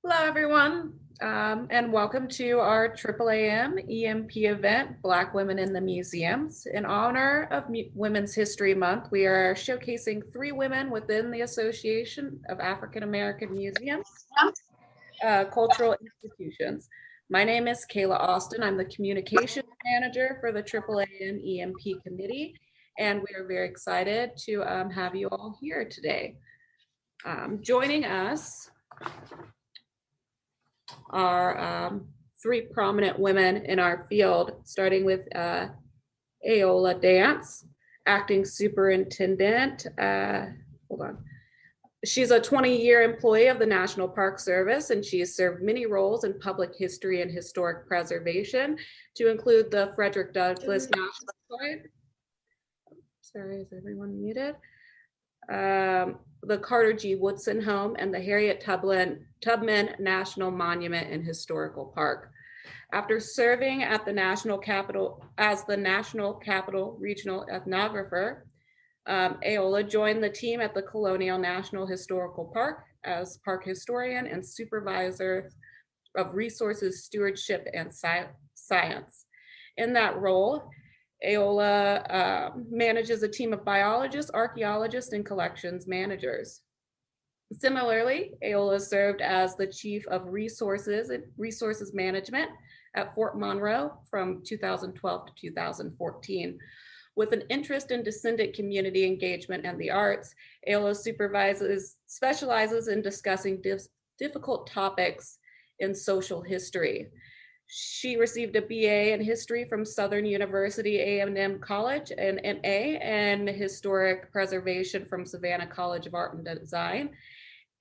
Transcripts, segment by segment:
Hello, everyone, and welcome to our AAAM EMP event, Black Women in the Museums. In honor of Women's History Month, we are showcasing 3 women within the Association of African American Museums, Cultural Institutions. My name is Kaila Austin. I'm the Communications Manager for the AAAM EMP Committee, and we are very excited to have you all here today. Joining us are 3 prominent women in our field, starting with Aola Dance, acting superintendent. Hold on. She's a 20-year employee of the National Park Service, and she has served many roles in public history and historic preservation, to include the Frederick Douglass National Park. Sorry, is everyone muted? The Carter G. Woodson Home and the Harriet Tubman National Monument and Historical Park. After serving at the National Capital as the National Capital Regional Ethnographer, Aola joined the team at the Colonial National Historical Park as park historian and supervisor of resources stewardship and science. In that role, Aola manages a team of biologists, archaeologists, and collections managers. Similarly, Aola served as the chief of resources management at Fort Monroe from 2012 to 2014. With an interest in descendant community engagement and the arts, Aola specializes in discussing difficult topics in social history. She received a BA in history from Southern University A&M College, an MA in historic preservation from Savannah College of Art and Design,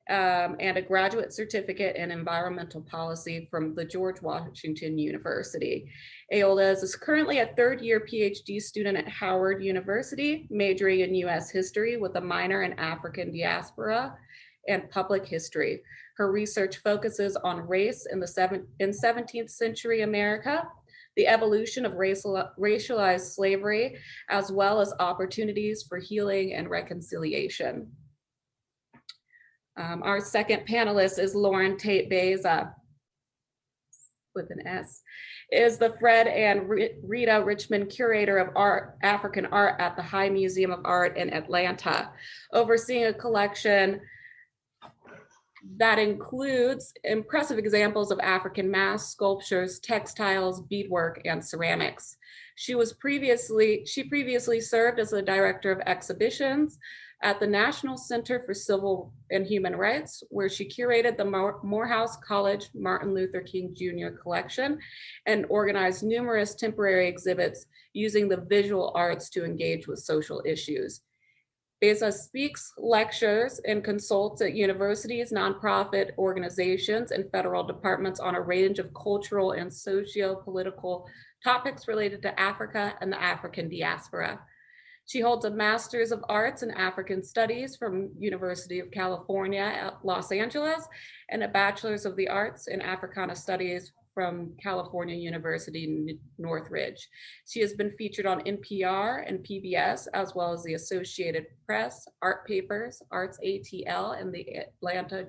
and a graduate certificate in environmental policy from the George Washington University. Aola is currently a 3rd-year PhD student at Howard University, majoring in US history with a minor in African diaspora and public history. Her research focuses on race in 17th century America, the evolution of racialized slavery, as well as opportunities for healing and reconciliation. Our second panelist is Lauren Tate Beza, with an S, is the Fred and Rita Richmond Curator of African Art at the High Museum of Art in Atlanta, overseeing a collection that includes impressive examples of African masks, sculptures, textiles, beadwork, and ceramics. She previously served as the director of exhibitions at the National Center for Civil and Human Rights, where she curated the Morehouse College Martin Luther King Jr. collection and organized numerous temporary exhibits using the visual arts to engage with social issues. Beza speaks, lectures, and consults at universities, nonprofit organizations, and federal departments on a range of cultural and socio-political topics related to Africa and the African diaspora. She holds a Master's of Arts in African Studies from University of California at Los Angeles and a Bachelor's of the Arts in Africana Studies from California University Northridge. She has been featured on NPR and PBS, as well as the Associated Press, Art Papers, Arts ATL, and the Atlanta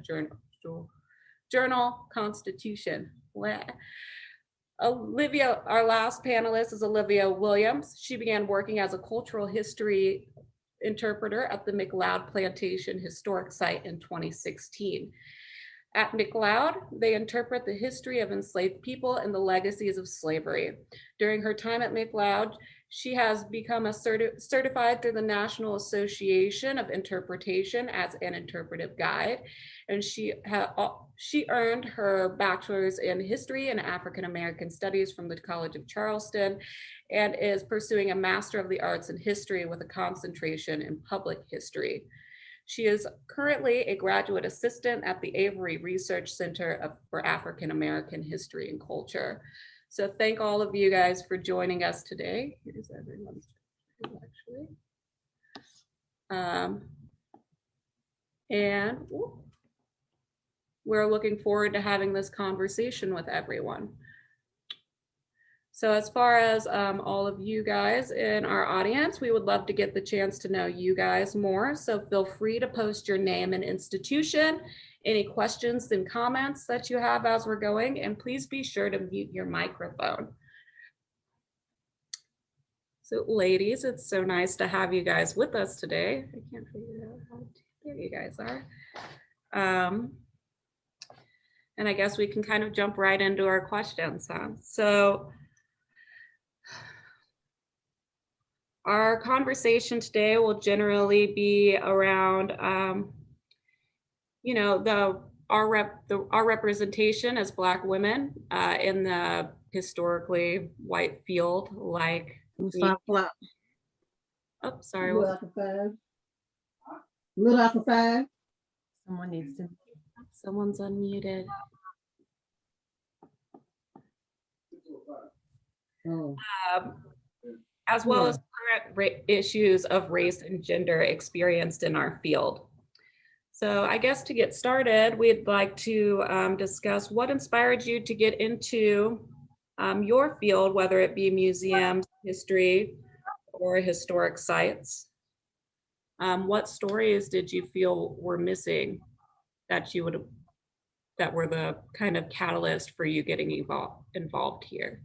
Journal Constitution. Olivia, our last panelist, is Olivia Williams. She began working as a cultural history interpreter at the McLeod Plantation Historic Site in 2016. At McLeod, they interpret the history of enslaved people and the legacies of slavery. During her time at McLeod, she has become certified through the National Association of Interpretation as an interpretive guide, and she earned her bachelor's in history and African American studies from the College of Charleston, and is pursuing a Master of the Arts in History with a concentration in public history. She is currently a graduate assistant at the Avery Research Center for African American History and Culture. So thank all of you guys for joining us today. Here's everyone's actually. And we're looking forward to having this conversation with everyone. So as far as all of you guys in our audience, we would love to get the chance to know you guys more. So feel free to post your name and institution any questions and comments that you have as we're going, and please be sure to mute your microphone. So ladies, it's so nice to have you guys with us today. I can't figure out how to, there you guys are. And I guess we can kind of jump right into our questions, huh? So our conversation today will generally be around, you know, our representation as Black women in the historically white field, like. Oh, sorry. Little after five. Little after five. Someone needs to. Someone's unmuted. Oh. As well as current issues of race and gender experienced in our field. So I guess to get started, we'd like to discuss what inspired you to get into your field, whether it be museums, history, or historic sites. What stories did you feel were missing that you would, that were the kind of catalyst for you getting involved here?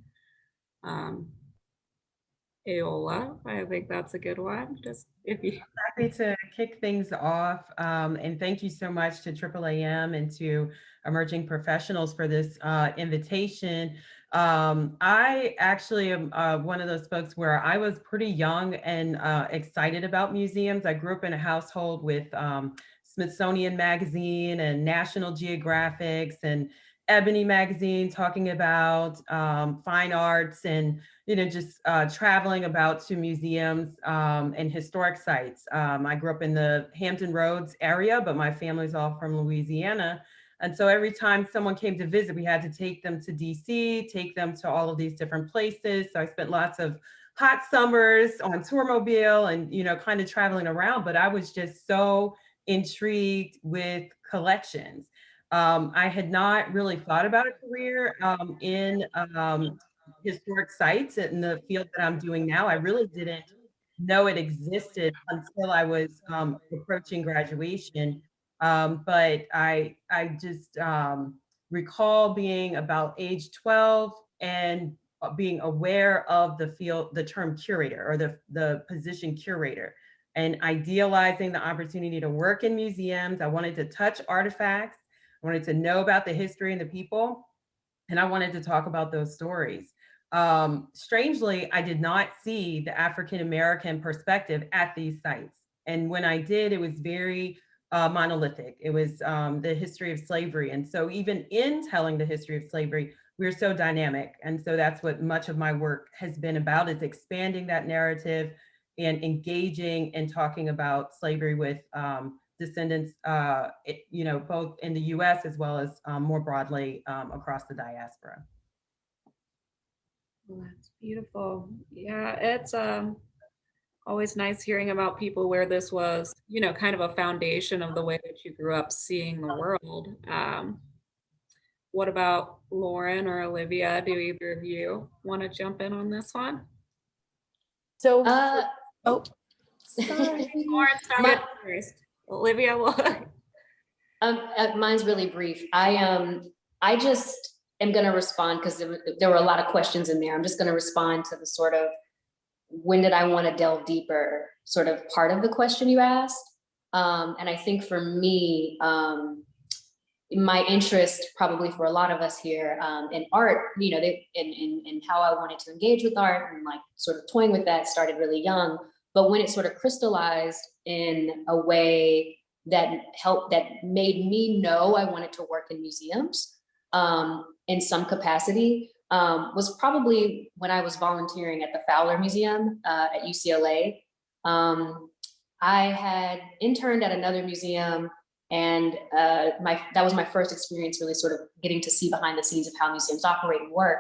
Aola, I think that's a good one. Just if you Happy to kick things off, and thank you so much to AAAM and to Emerging Professionals for this invitation. I actually am one of those folks where I was pretty young and excited about museums. I grew up in a household with Smithsonian Magazine and National Geographics and Ebony Magazine talking about fine arts and, you know, just traveling about to museums and historic sites. I grew up in the Hampton Roads area, but my family's all from Louisiana. And so every time someone came to visit, we had to take them to DC, take them to all of these different places. So I spent lots of hot summers on Tourmobile and, you know, kind of traveling around, but I was just so intrigued with collections. I had not really thought about a career in historic sites in the field that I'm doing now. I really didn't know it existed until I was approaching graduation. But I just recall being about age 12 and being aware of the field, the term curator or the position curator, and idealizing the opportunity to work in museums. I wanted to touch artifacts. I wanted to know about the history and the people, and I wanted to talk about those stories. Strangely, I did not see the African-American perspective at these sites. And when I did, it was very monolithic. It was the history of slavery. And so even in telling the history of slavery, we're so dynamic. And so that's what much of my work has been about, is expanding that narrative and engaging and talking about slavery with descendants, you know, both in the US as well as more broadly across the diaspora. Well, that's beautiful. Yeah, it's always nice hearing about people where this was, you know, kind of a foundation of the way that you grew up seeing the world. What about Lauren or Olivia? Do either of you want to jump in on this one? So, oh, sorry. Lauren started first. Olivia will. Mine's really brief. I just am going to respond because there were a lot of questions in there. I'm just going to respond to the sort of, when did I want to delve deeper sort of part of the question you asked. And I think for me, my interest, probably for a lot of us here, in art, you know, in how I wanted to engage with art and like sort of toying with that started really young. But when it sort of crystallized in a way that made me know I wanted to work in museums in some capacity, was probably when I was volunteering at the Fowler Museum at UCLA. I had interned at another museum, and that was my first experience really sort of getting to see behind the scenes of how museums operate and work.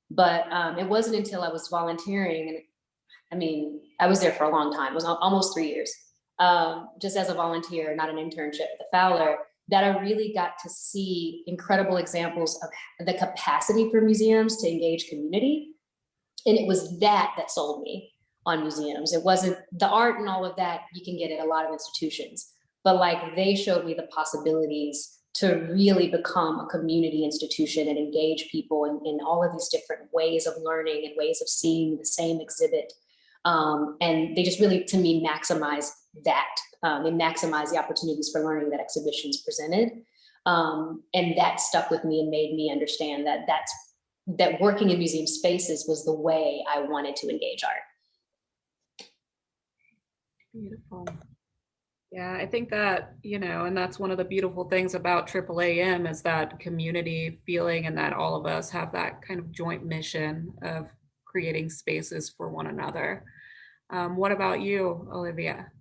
But it wasn't until I was volunteering, and I mean, I was there for a long time. It was almost 3 years, just as a volunteer, not an internship at the Fowler, that I really got to see incredible examples of the capacity for museums to engage community. And it was that sold me on museums. It wasn't the art and all of that you can get at a lot of institutions, but like they showed me the possibilities to really become a community institution and engage people in all of these different ways of learning and ways of seeing the same exhibit. And they just really, to me, maximize that. They maximize the opportunities for learning that exhibitions presented. And that stuck with me and made me understand that that working in museum spaces was the way I wanted to engage art. Beautiful. Yeah, I think that, and that's one of the beautiful things about AAAM is that community feeling, and that all of us have that kind of joint mission of creating spaces for one another. What about you, Olivia?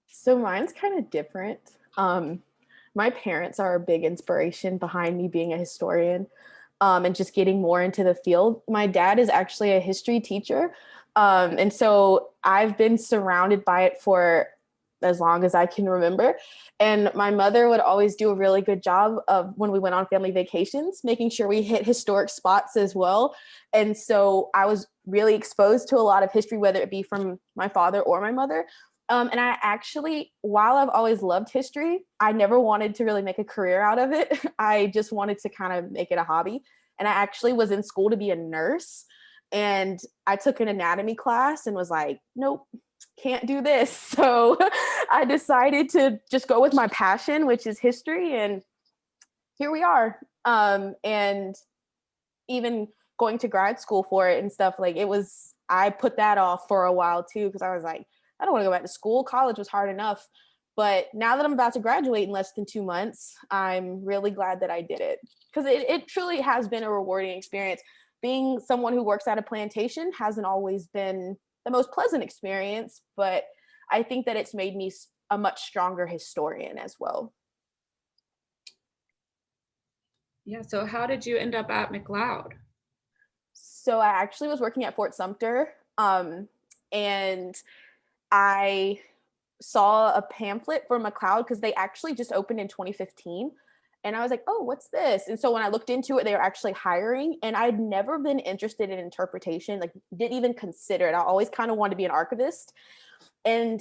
So mine's kind of different. My parents are a big inspiration behind me being a historian, and just getting more into the field. My dad is actually a history teacher. And so I've been surrounded by it for as long as I can remember. And my mother would always do a really good job of, when we went on family vacations, making sure we hit historic spots as well. And so I was really exposed to a lot of history, whether it be from my father or my mother. And I actually, while I've always loved history, I never wanted to really make a career out of it. I just wanted to kind of make it a hobby. And I actually was in school to be a nurse. And I took an anatomy class and was like, nope, can't do this. So I decided to just go with my passion, which is history. And here we are. And even going to grad school for it and stuff, like I put that off for a while too, because I was like, I don't want to go back to school. College was hard enough. But now that I'm about to graduate in less than 2 months, I'm really glad that I did it, because it truly has been a rewarding experience. Being someone who works at a plantation hasn't always been the most pleasant experience, but I think that it's made me a much stronger historian as well. Yeah, so how did you end up at McLeod? So I actually was working at Fort Sumter, and I saw a pamphlet for McLeod because they actually just opened in 2015. And I was like, oh, what's this? And so when I looked into it, they were actually hiring, and I'd never been interested in interpretation, like didn't even consider it. I always kind of wanted to be an archivist. And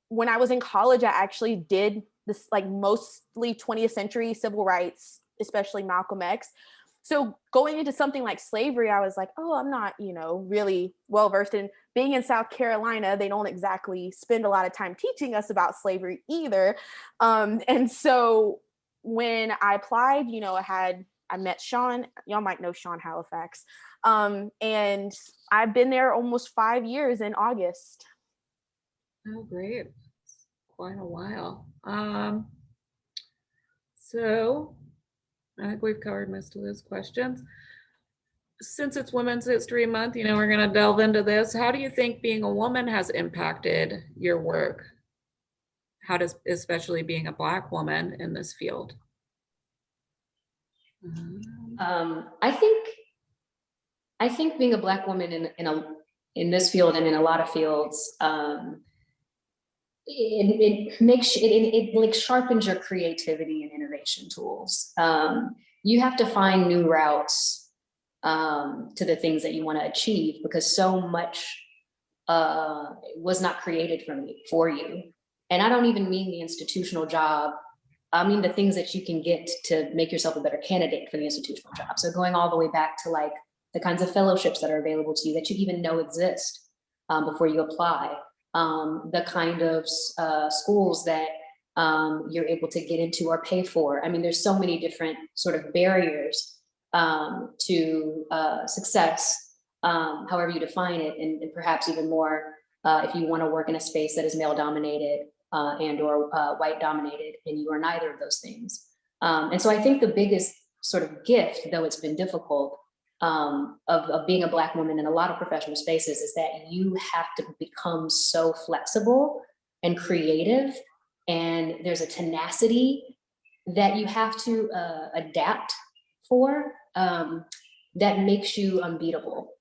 when I was in college, I actually did this, like mostly 20th century civil rights, especially Malcolm X. So going into something like slavery, I was like, oh, I'm not, really well versed in. Being in South Carolina, they don't exactly spend a lot of time teaching us about slavery either. And so when I applied, I met Sean. Y'all might know Sean Halifax. And I've been there almost 5 years in August. Oh, great. Quite a while. So I think we've covered most of those questions. Since it's Women's History Month, we're going to delve into this. How do you think being a woman has impacted your work? How does, especially being a Black woman in this field? I think being a Black woman in this field and in a lot of fields, it like sharpens your creativity and innovation tools. You have to find new routes to the things that you want to achieve, because so much was not created for you. And I don't even mean the institutional job. I mean the things that you can get to make yourself a better candidate for the institutional job. So going all the way back to like the kinds of fellowships that are available to you that you even know exist before you apply. The kind of schools that you're able to get into or pay for. I mean, there's so many different sort of barriers to success, however you define it, and perhaps even more if you want to work in a space that is male dominated and or white dominated, and you are neither of those things. And so I think the biggest sort of gift, though it's been difficult, of being a Black woman in a lot of professional spaces is that you have to become so flexible and creative, and there's a tenacity that you have to adapt for that makes you unbeatable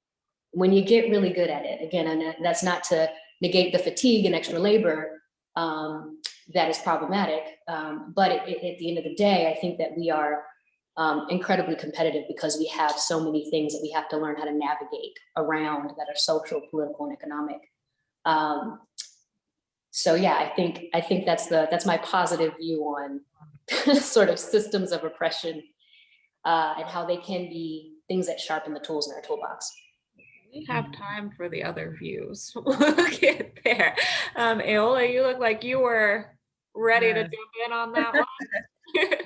when you get really good at it. Again, and that's not to negate the fatigue and extra labor that is problematic, but at the end of the day, I think that we are incredibly competitive because we have so many things that we have to learn how to navigate around that are social, political, and economic. So yeah, I think that's my positive view sort of systems of oppression, and how they can be things that sharpen the tools in our toolbox. We have time for the other views. We'll get there. Aola, you look like you were ready to Yes. jump in on that one.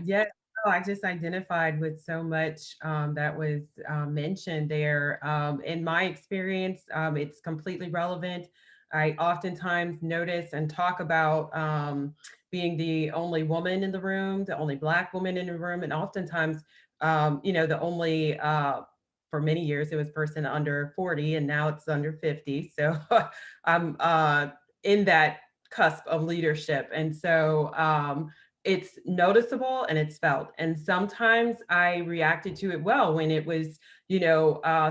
Yes, no, I just identified with so much that was mentioned there. In my experience, it's completely relevant. I oftentimes notice and talk about being the only woman in the room, the only Black woman in the room, and oftentimes, the only, for many years, it was person under 40, and now it's under 50. So I'm in that cusp of leadership. And so, it's noticeable and it's felt. And sometimes I reacted to it well when it was,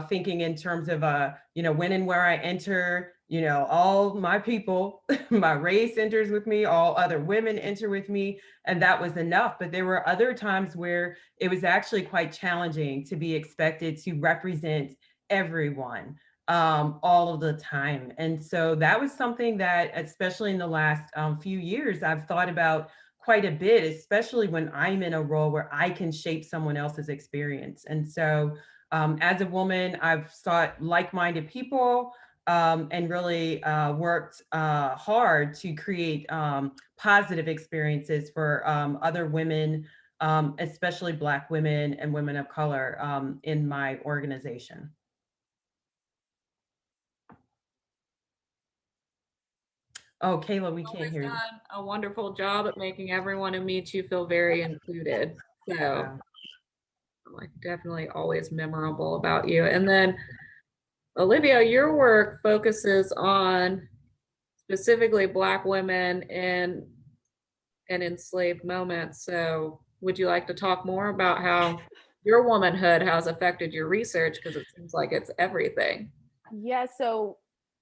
thinking in terms of, when and where I enter, all my people, my race enters with me, all other women enter with me, and that was enough. But there were other times where it was actually quite challenging to be expected to represent everyone all of the time. And so that was something that, especially in the last few years, I've thought about quite a bit, especially when I'm in a role where I can shape someone else's experience. And so as a woman, I've sought like-minded people and really worked hard to create positive experiences for other women, especially Black women and women of color in my organization. Oh, Kayla, we can't Always hear you. done a wonderful job at making everyone who meets you feel very included. So Wow. like definitely always memorable about you. And then Olivia, your work focuses on specifically Black women in and enslaved moments. So would you like to talk more about how your womanhood has affected your research? Because it seems like it's everything. Yeah, so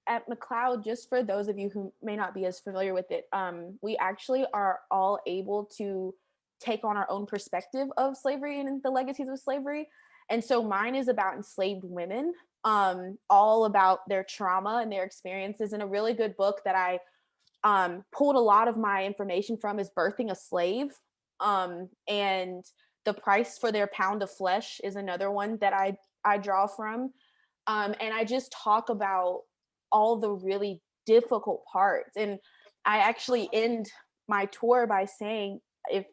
at McLeod, just for those of you who may not be as familiar with it, we actually are all able to take on our own perspective of slavery and the legacies of slavery. And so mine is about enslaved women, all about their trauma and their experiences. And a really good book that I pulled a lot of my information from is Birthing a Slave. And The Price for Their Pound of Flesh is another one that I draw from. And I just talk about all the really difficult parts. And I actually end my tour by saying, if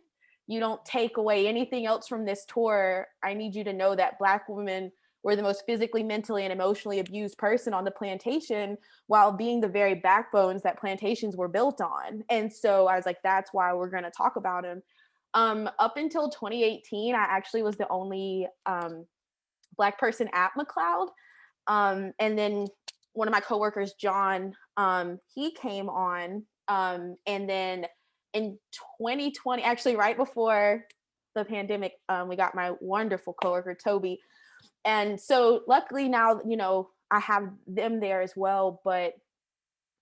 you don't take away anything else from this tour, I need you to know that Black women were the most physically, mentally, and emotionally abused person on the plantation, while being the very backbones that plantations were built on. And so I was like, that's why we're going to talk about them. Up until 2018, I actually was the only Black person at McLeod. And then one of my coworkers, John, he came on. And then in 2020, actually right before the pandemic, we got my wonderful coworker, Toby. And so luckily now, I have them there as well. But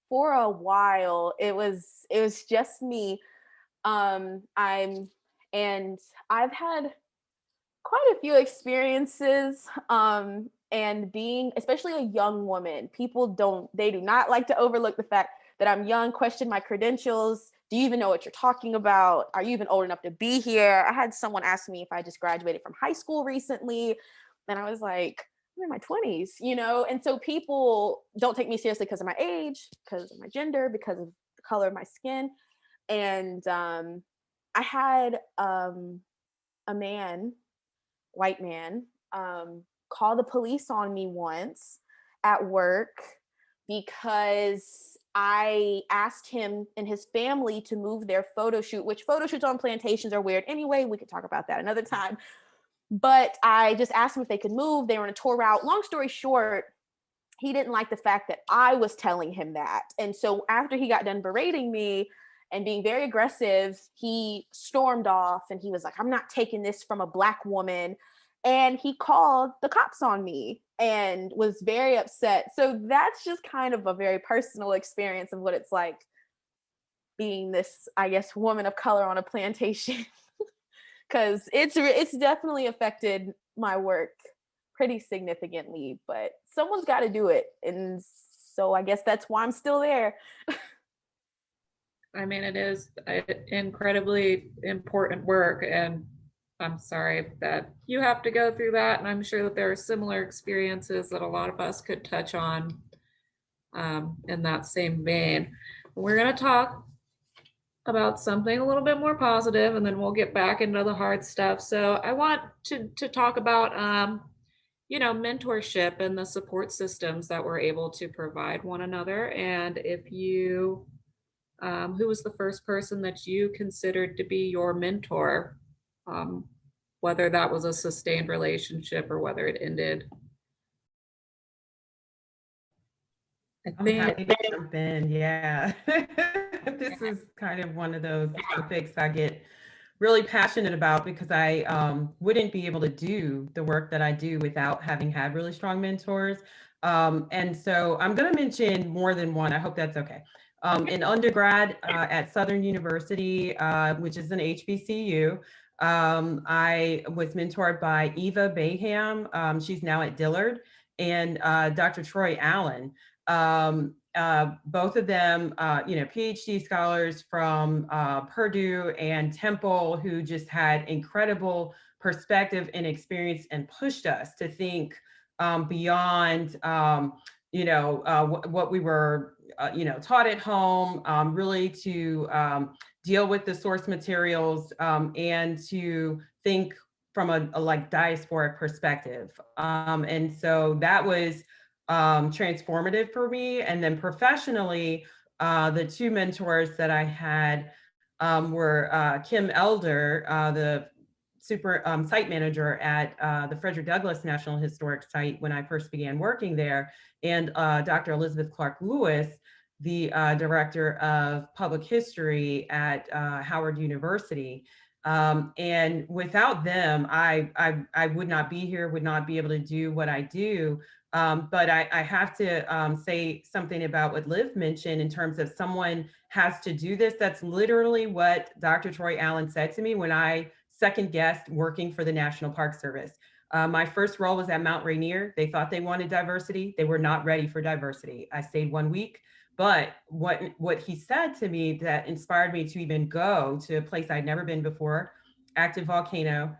for a while, it was just me. I've had quite a few experiences, and being, especially a young woman, they do not like to overlook the fact that I'm young, question my credentials. Do you even know what you're talking about? Are you even old enough to be here? I had someone ask me if I just graduated from high school recently, and I was like, I'm in my 20s, and so people don't take me seriously because of my age, because of my gender, because of the color of my skin. And I had a white man, call the police on me once at work because I asked him and his family to move their photo shoot, which photo shoots on plantations are weird anyway. We could talk about that another time. But I just asked them if they could move. They were on a tour route. Long story short, he didn't like the fact that I was telling him that. And so after he got done berating me and being very aggressive, he stormed off and he was like, I'm not taking this from a Black woman. And he called the cops on me and was very upset. So that's just kind of a very personal experience of what it's like being this, I guess, woman of color on a plantation. Because it's definitely affected my work pretty significantly, but someone's got to do it. And so I guess that's why I'm still there. I mean, it is incredibly important work, and I'm sorry that you have to go through that. And I'm sure that there are similar experiences that a lot of us could touch on in that same vein. We're going to talk about something a little bit more positive, and then we'll get back into the hard stuff. So I want to talk about, you know, mentorship and the support systems that we're able to provide one another. And if you, who was the first person that you considered to be your mentor, um, whether that was a sustained relationship or whether it ended? I I'm think, happy to jump in. Yeah. This is kind of one of those topics I get really passionate about because I wouldn't be able to do the work that I do without having had really strong mentors. And so I'm going to mention more than one. I hope that's okay. In undergrad at Southern University, which is an HBCU, I was mentored by Eva Baham. She's now at Dillard, and Dr. Troy Allen. Both of them, you know, PhD scholars from Purdue and Temple, who just had incredible perspective and experience and pushed us to think beyond, you know, what we were, you know, taught at home, really to deal with the source materials and to think from a like diasporic perspective. And so that was transformative for me. And then professionally, the two mentors that I had were Kim Elder, the super site manager at the Frederick Douglass National Historic Site when I first began working there, and Dr. Elizabeth Clark Lewis, the director of public history at Howard University. And without them, I would not be here, would not be able to do what I do. But I have to say something about what Liv mentioned in terms of someone has to do this. That's literally what Dr. Troy Allen said to me when I second guessed working for the National Park Service. My first role was at Mount Rainier. They thought they wanted diversity. They were not ready for diversity. I stayed 1 week. But what he said to me that inspired me to even go to a place I'd never been before, active volcano,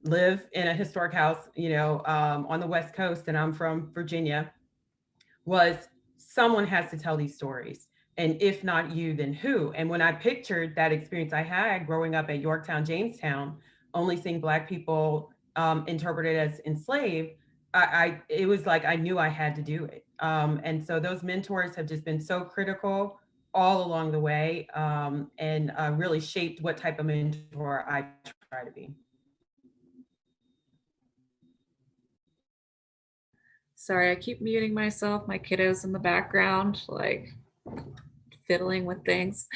live in a historic house, you know, on the West Coast, and I'm from Virginia, was someone has to tell these stories. And if not you, then who? And when I pictured that experience I had growing up at Yorktown, Jamestown, only seeing Black people interpreted as enslaved, it was like I knew I had to do it. And so those mentors have just been so critical all along the way, and really shaped what type of mentor I try to be. sorry, I keep muting myself. My kiddos in the background, like fiddling with things.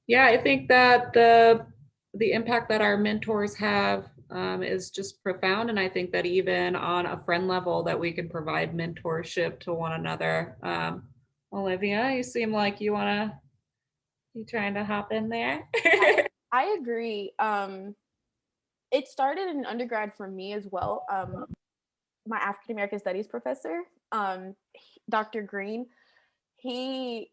Yeah, I think that the impact that our mentors have is just profound, and I think that even on a friend level, that we can provide mentorship to one another. Olivia, you seem like you trying to hop in there? I agree. It started in undergrad for me as well. My African American Studies professor, Dr. Green, he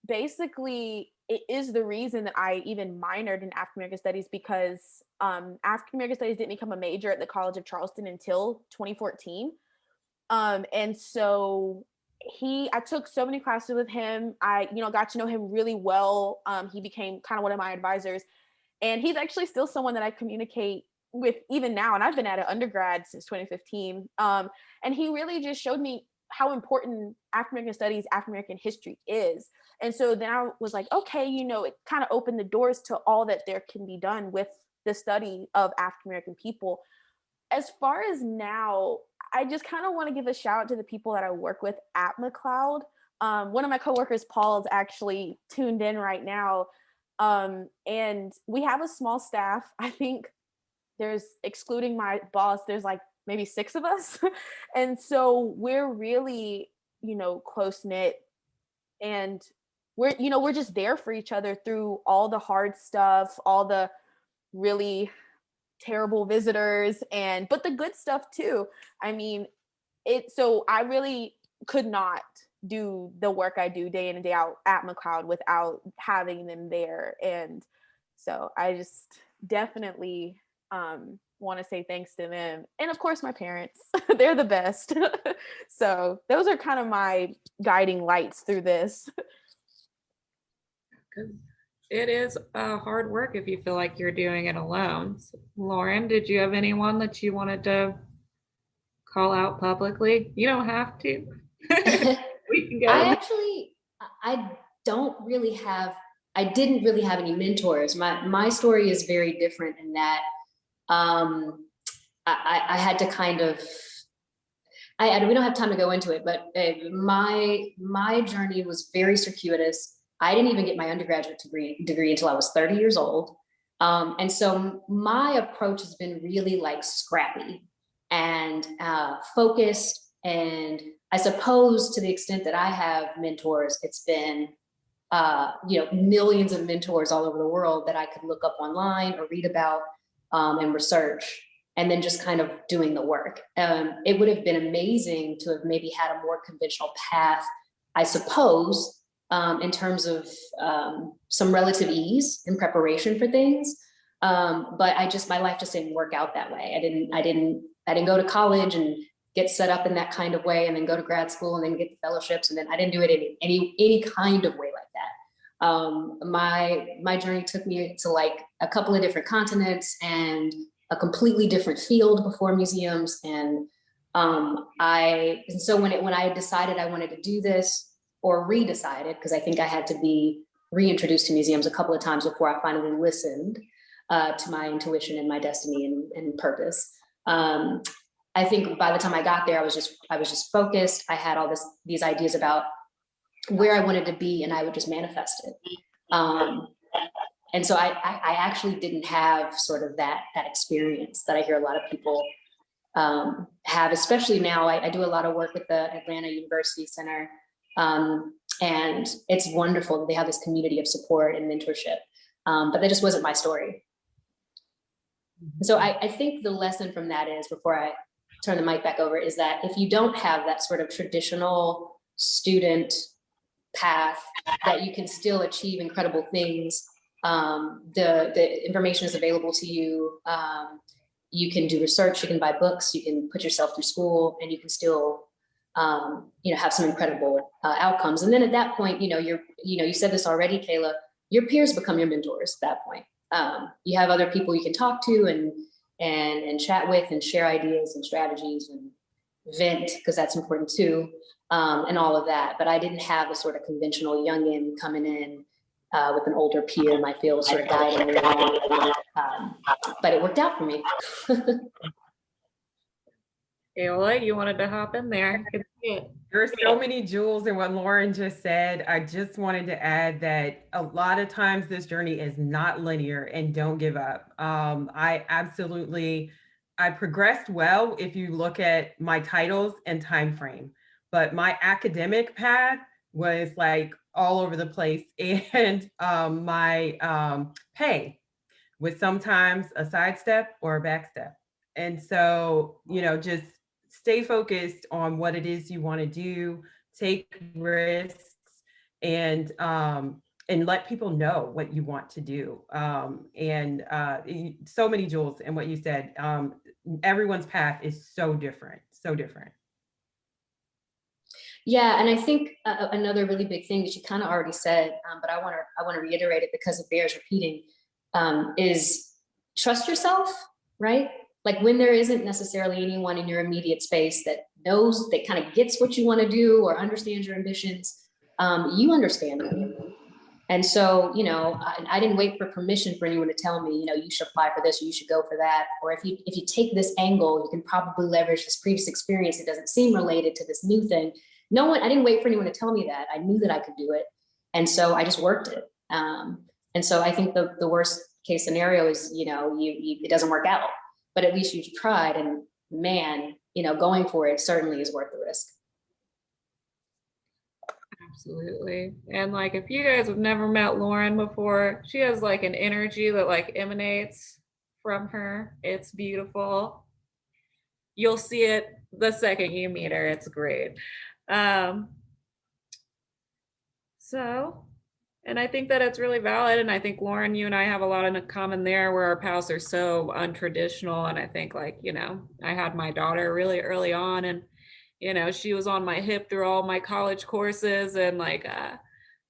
basically it is the reason that I even minored in African American Studies, because African American Studies didn't become a major at the College of Charleston until 2014. And so I took so many classes with him. I, you know, got to know him really well. He became kind of one of my advisors, and he's actually still someone that I communicate with even now. And I've been at an undergrad since 2015. And he really just showed me how important African American Studies, African American history is. And so then I was like, okay, you know, it kind of opened the doors to all that there can be done with the study of African American people. As far as now, I just kind of want to give a shout out to the people that I work with at McLeod. One of my coworkers, Paul, is actually tuned in right now. And we have a small staff. I think there's, excluding my boss, there's like maybe 6 of us. And so we're really, you know, close knit, and we're just there for each other through all the hard stuff, all the really terrible visitors, but the good stuff too. I mean, so I really could not do the work I do day in and day out at McLeod without having them there. And so I just definitely want to say thanks to them. And of course, my parents, they're the best. So those are kind of my guiding lights through this. 'Cause it is hard work if you feel like you're doing it alone. So, Lauren, did you have anyone that you wanted to call out publicly? You don't have to. We can go. I don't really have, I didn't really have any mentors. My story is very different in that I had to kind of, we don't have time to go into it, but my journey was very circuitous. I didn't even get my undergraduate degree until I was 30 years old. And so my approach has been really like scrappy and focused. And I suppose to the extent that I have mentors, it's been, millions of mentors all over the world that I could look up online or read about and research, and then just kind of doing the work. It would have been amazing to have maybe had a more conventional path, I suppose, in terms of some relative ease in preparation for things. But my life just didn't work out that way. I didn't go to college and get set up in that kind of way and then go to grad school and then get the fellowships. And then I didn't do it any kind of way like that. My journey took me to like a couple of different continents and a completely different field before museums. And so when I decided I wanted to do this, or redecided, because I think I had to be reintroduced to museums a couple of times before I finally listened to my intuition and my destiny and purpose. I think by the time I got there, I was just focused. I had all these ideas about where I wanted to be, and I would just manifest it. And so I actually didn't have sort of that experience that I hear a lot of people have, especially now. I do a lot of work with the Atlanta University Center. And it's wonderful that they have this community of support and mentorship. But that just wasn't my story. So I think the lesson from that is, before I turn the mic back over, is that if you don't have that sort of traditional student path, that you can still achieve incredible things. The information is available to you. You can do research, you can buy books, you can put yourself through school, and you can still have some incredible outcomes. And then at that point, you said this already, Kaila, your peers become your mentors at that point. You have other people you can talk to and chat with and share ideas and strategies and vent, because that's important too, and all of that. But I didn't have a sort of conventional youngin coming in with an older peer in my field sort of guiding me along. But it worked out for me. Kaila, you wanted to hop in there. There are so many jewels in what Lauren just said. I just wanted to add that a lot of times this journey is not linear, and don't give up. I progressed well if you look at my titles and time frame, but my academic path was like all over the place, and my pay was sometimes a sidestep or a backstep. And so, just stay focused on what it is you want to do, take risks, and let people know what you want to do. So many jewels in what you said. Everyone's path is so different, so different. Yeah, and I think another really big thing that you kind of already said, but I want to reiterate it because it bears repeating, is trust yourself, right? Like when there isn't necessarily anyone in your immediate space that knows, that kind of gets what you want to do or understands your ambitions, you understand them. And so, I didn't wait for permission for anyone to tell me, you should apply for this or you should go for that. Or if you take this angle, you can probably leverage this previous experience that doesn't seem related to this new thing. I didn't wait for anyone to tell me that. I knew that I could do it. And so I just worked it. And so I think the worst case scenario is, it doesn't work out, but at least you've tried, and man, going for it certainly is worth the risk. Absolutely. And like, if you guys have never met Lauren before, she has like an energy that like emanates from her. It's beautiful. You'll see it the second you meet her. It's great. So, and I think that it's really valid. And I think Lauren, you and I have a lot in common there where our paths are so untraditional. And I think like, you know, I had my daughter really early on and, you know, she was on my hip through all my college courses. And like,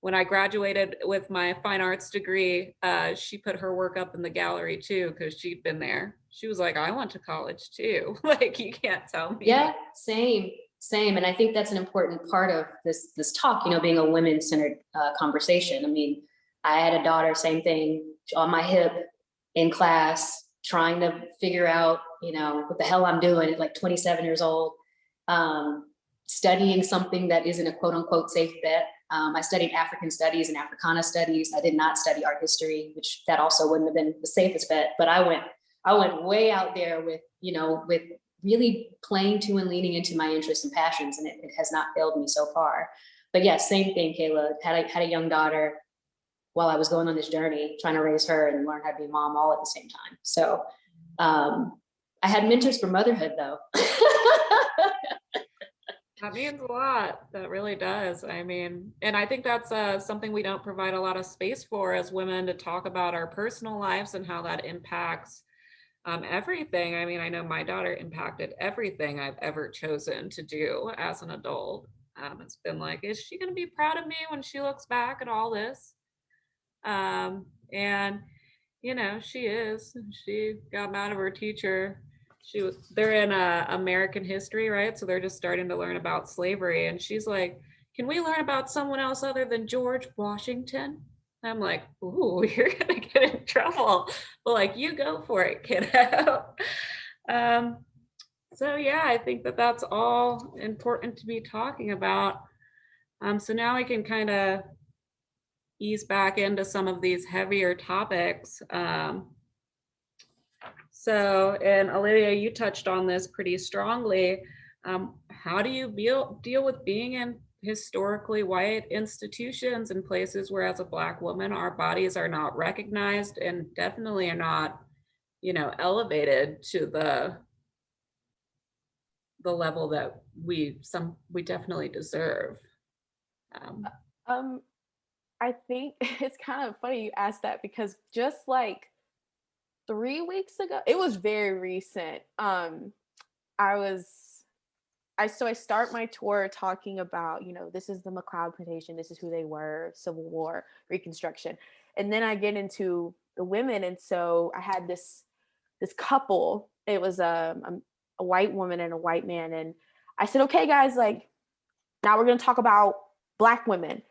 when I graduated with my fine arts degree, she put her work up in the gallery too, because she'd been there. She was like, I went to college too. Like, you can't tell me. Yeah, same. And I think that's an important part of this talk, you know, being a women-centered conversation. I mean, I had a daughter, same thing, on my hip in class, trying to figure out, you know, what the hell I'm doing at like 27 years old, studying something that isn't a quote unquote safe bet. I studied African studies and Africana studies. I did not study art history, which that also wouldn't have been the safest bet, but I went way out there with, you know, with really playing to and leaning into my interests and passions, and it has not failed me so far. But yeah, same thing, Kayla. Had a young daughter while I was going on this journey, trying to raise her and learn how to be a mom all at the same time. So I had mentors for motherhood, though. That means a lot. That really does. I mean, and I think that's something we don't provide a lot of space for as women, to talk about our personal lives and how that impacts everything. I mean, I know my daughter impacted everything I've ever chosen to do as an adult. It's been like, is she going to be proud of me when she looks back at all this? And, you know, she is. She got mad at her teacher. They're in American history, right? So they're just starting to learn about slavery. And she's like, can we learn about someone else other than George Washington? I'm like, ooh, you're gonna get in trouble. But like, you go for it, kiddo. So yeah, I think that that's all important to be talking about. So now I can kind of ease back into some of these heavier topics. So, and Olivia, you touched on this pretty strongly. How do you deal with being in historically white institutions and places where, as a Black woman, our bodies are not recognized and definitely are not, you know, elevated to the level that we definitely deserve? I think it's kind of funny you asked that, because just like 3 weeks ago, it was very recent. I start my tour talking about, you know, this is the McLeod plantation, this is who they were, Civil War, Reconstruction. And then I get into the women. And so I had this couple, it was a white woman and a white man. And I said, okay, guys, like, now we're going to talk about Black women.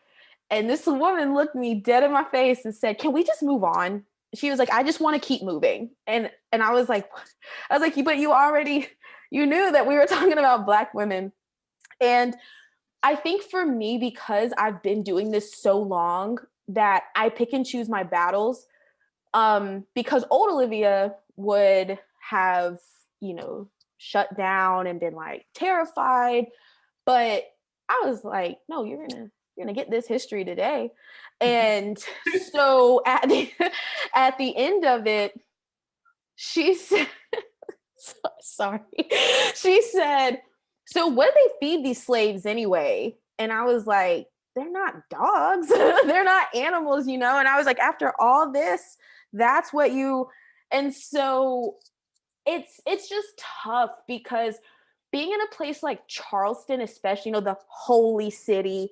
And this woman looked me dead in my face and said, can we just move on? She was like, I just want to keep moving. And I was like, but you knew that we were talking about Black women. And I think for me, because I've been doing this so long, that I pick and choose my battles. Because old Olivia would have, you know, shut down and been like terrified. But I was like, no, you're gonna get this history today. And so at the end of it, she said, sorry, she said, so what do they feed these slaves anyway? And I was like, they're not dogs. They're not animals, you know? And I was like, after all this, that's what you, and so it's just tough, because being in a place like Charleston, especially, you know, the holy city,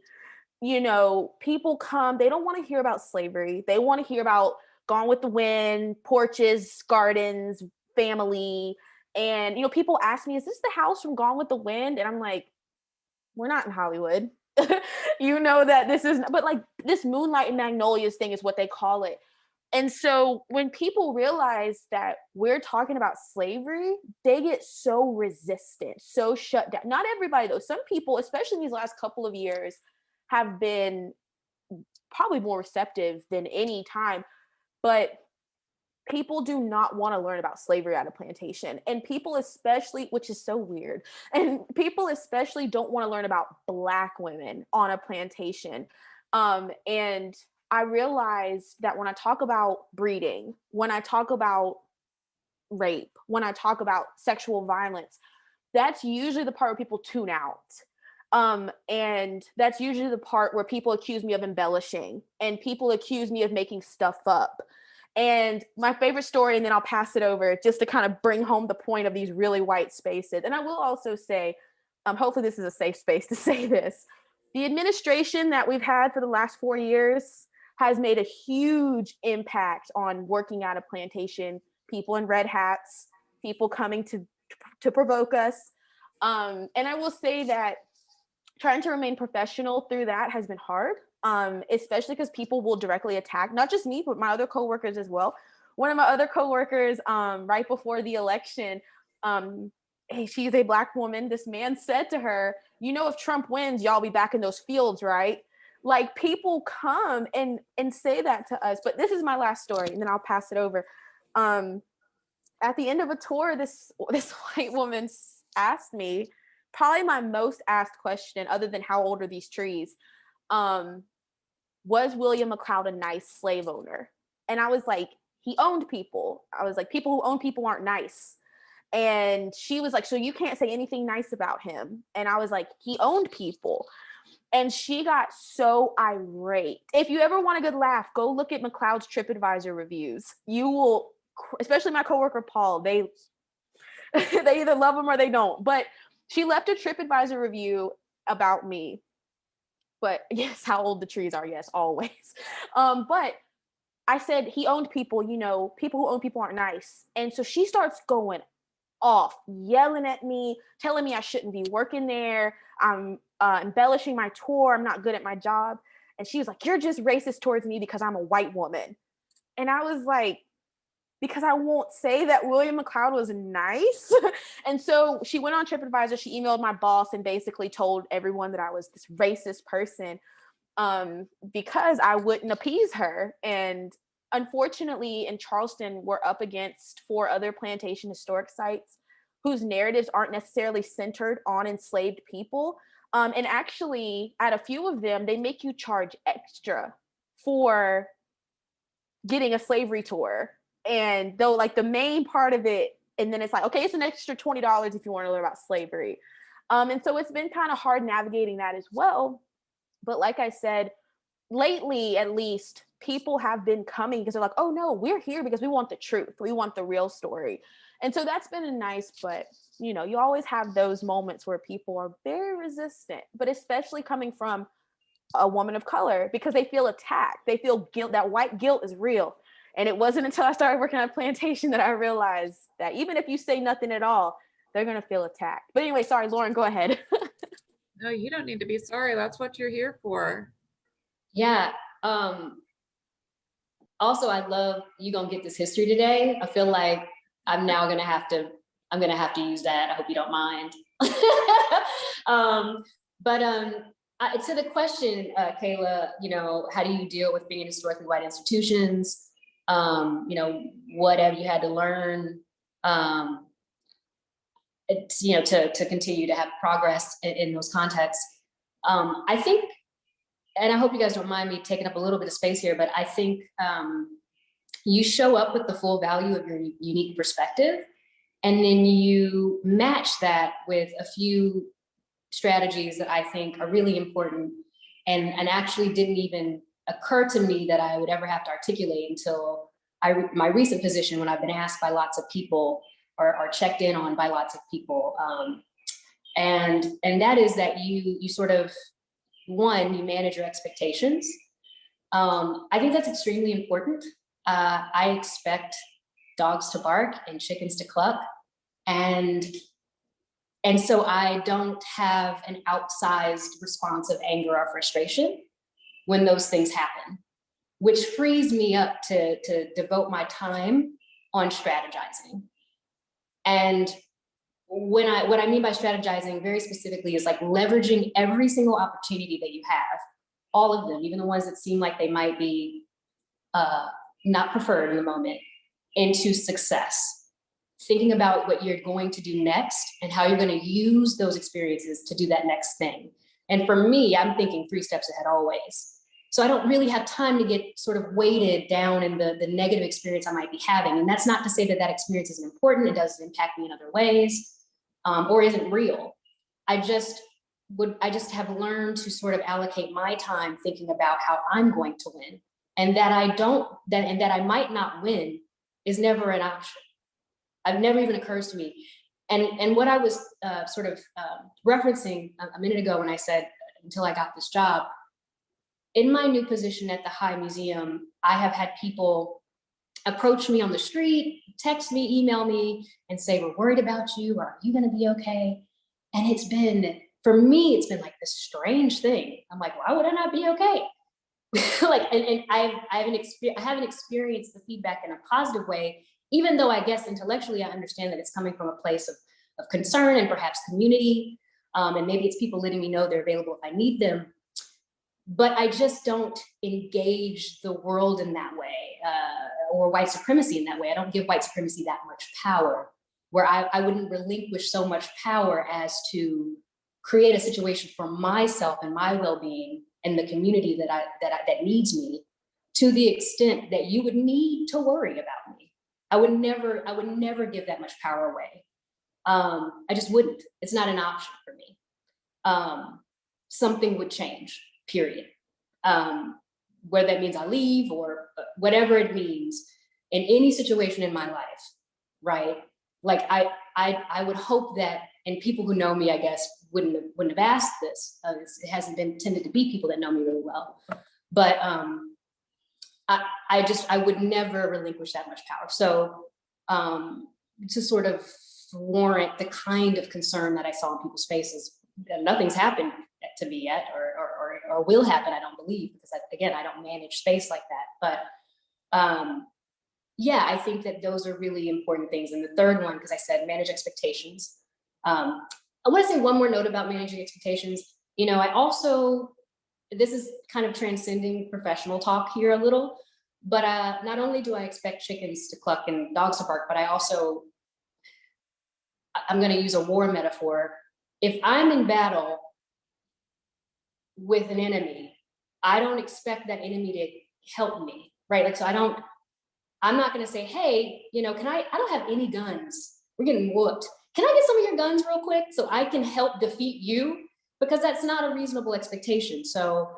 you know, people come, they don't want to hear about slavery. They want to hear about Gone with the Wind, porches, gardens, family. And, you know, people ask me, is this the house from Gone with the Wind? And I'm like, we're not in Hollywood. You know that this is, but like this Moonlight and Magnolias thing is what they call it. And so when people realize that we're talking about slavery, they get so resistant, so shut down. Not everybody though. Some people, especially these last couple of years, have been probably more receptive than any time. But people do not want to learn about slavery at a plantation. And people especially, which is so weird, and people especially don't want to learn about Black women on a plantation. And I realized that when I talk about breeding, when I talk about rape, when I talk about sexual violence, that's usually the part where people tune out. And that's usually the part where people accuse me of embellishing and people accuse me of making stuff up. And my favorite story, and then I'll pass it over just to kind of bring home the point of these really white spaces. And I will also say, hopefully this is a safe space to say this. The administration that we've had for the last 4 years has made a huge impact on working at a plantation, people in red hats, people coming to provoke us. And I will say that trying to remain professional through that has been hard, especially because people will directly attack, not just me, but my other coworkers as well. One of my other coworkers, right before the election, she's a Black woman. This man said to her, you know, if Trump wins, y'all be back in those fields, right? Like, people come and say that to us. But this is my last story, and then I'll pass it over. At the end of a tour, this white woman asked me, probably my most asked question, other than how old are these trees, was William McLeod a nice slave owner? And I was like, he owned people. I was like, people who own people aren't nice. And she was like, so you can't say anything nice about him. And I was like, he owned people. And she got so irate. If you ever want a good laugh, go look at McLeod's TripAdvisor reviews. You will, especially my coworker Paul, they either love him or they don't. But she left a TripAdvisor review about me. But yes, how old the trees are, yes, always. But I said he owned people, you know, people who own people aren't nice. And so she starts going off, yelling at me, telling me I shouldn't be working there. I'm embellishing my tour. I'm not good at my job. And she was like, you're just racist towards me because I'm a white woman. And I was like, because I won't say that William McLeod was nice. And so she went on TripAdvisor. She emailed my boss and basically told everyone that I was this racist person because I wouldn't appease her. And unfortunately, in Charleston, we're up against 4 other plantation historic sites whose narratives aren't necessarily centered on enslaved people. And actually, at a few of them, they make you charge extra for getting a slavery tour. And though, like, the main part of it, and then it's like, okay, it's an extra $20 if you want to learn about slavery. And so it's been kind of hard navigating that as well. But like I said, lately, at least, people have been coming because they're like, oh no, we're here because we want the truth. We want the real story. And so that's been a nice, but you know, you always have those moments where people are very resistant, but especially coming from a woman of color because they feel attacked. They feel guilt. That white guilt is real. And it wasn't until I started working on a plantation that I realized that even if you say nothing at all, they're going to feel attacked. But anyway, sorry, Lauren, go ahead. No, you don't need to be sorry. That's what you're here for. Yeah. Also, I love you gonna get this history today. I feel like I'm gonna have to use that. I hope you don't mind. To the question, Kaila, you know, how do you deal with being in historically white institutions? You know, what have you had to learn? It's, you know, to continue to have progress in those contexts. I think, and I hope you guys don't mind me taking up a little bit of space here, but I think you show up with the full value of your unique perspective, and then you match that with a few strategies that I think are really important and actually didn't even occur to me that I would ever have to articulate until my recent position, when I've been asked by lots of people or checked in on by lots of people. And that is that you sort of, one, you manage your expectations. I think that's extremely important. I expect dogs to bark and chickens to cluck. And so I don't have an outsized response of anger or frustration when those things happen, which frees me up to devote my time on strategizing. And what I mean by strategizing very specifically is like leveraging every single opportunity that you have, all of them, even the ones that seem like they might be not preferred in the moment, into success. Thinking about what you're going to do next and how you're going to use those experiences to do that next thing. And for me, I'm thinking 3 steps ahead always. So I don't really have time to get sort of weighted down in the negative experience I might be having. And that's not to say that that experience isn't important. It doesn't impact me in other ways or isn't real. I just I just have learned to sort of allocate my time thinking about how I'm going to win, and that I might not win is never an option. It never even occurs to me. And what I was referencing a minute ago when I said, until I got this job, in my new position at the High Museum, I have had people approach me on the street, text me, email me, and say, we're worried about you. Are you gonna be okay? And it's been, for me, it's been like this strange thing. I'm like, why would I not be okay? And I haven't experienced the feedback in a positive way, even though I guess intellectually I understand that it's coming from a place of concern and perhaps community. And maybe it's people letting me know they're available if I need them. But I just don't engage the world in that way, or white supremacy in that way. I don't give white supremacy that much power, where I wouldn't relinquish so much power as to create a situation for myself and my well-being and the community that needs me, to the extent that you would need to worry about me. I would never give that much power away. I just wouldn't. It's not an option for me. Something would change, period. Whether that means I leave or whatever it means in any situation in my life, right? Like I would hope that, and people who know me, I guess, wouldn't have asked this. It hasn't been tended to be people that know me really well, but I would never relinquish that much power. So to sort of warrant the kind of concern that I saw in people's faces, nothing's happened to me yet, or will happen, I don't believe, because again, I don't manage space like that. But yeah, I think that those are really important things. And the third one, because I said manage expectations. I want to say one more note about managing expectations. You know, I also, this is kind of transcending professional talk here a little, but not only do I expect chickens to cluck and dogs to bark, but I'm going to use a war metaphor. If I'm in battle with an enemy, I don't expect that enemy to help me, right? Like, so I'm not going to say, hey, you know, I don't have any guns. We're getting whooped. Can I get some of your guns real quick so I can help defeat you? Because that's not a reasonable expectation. So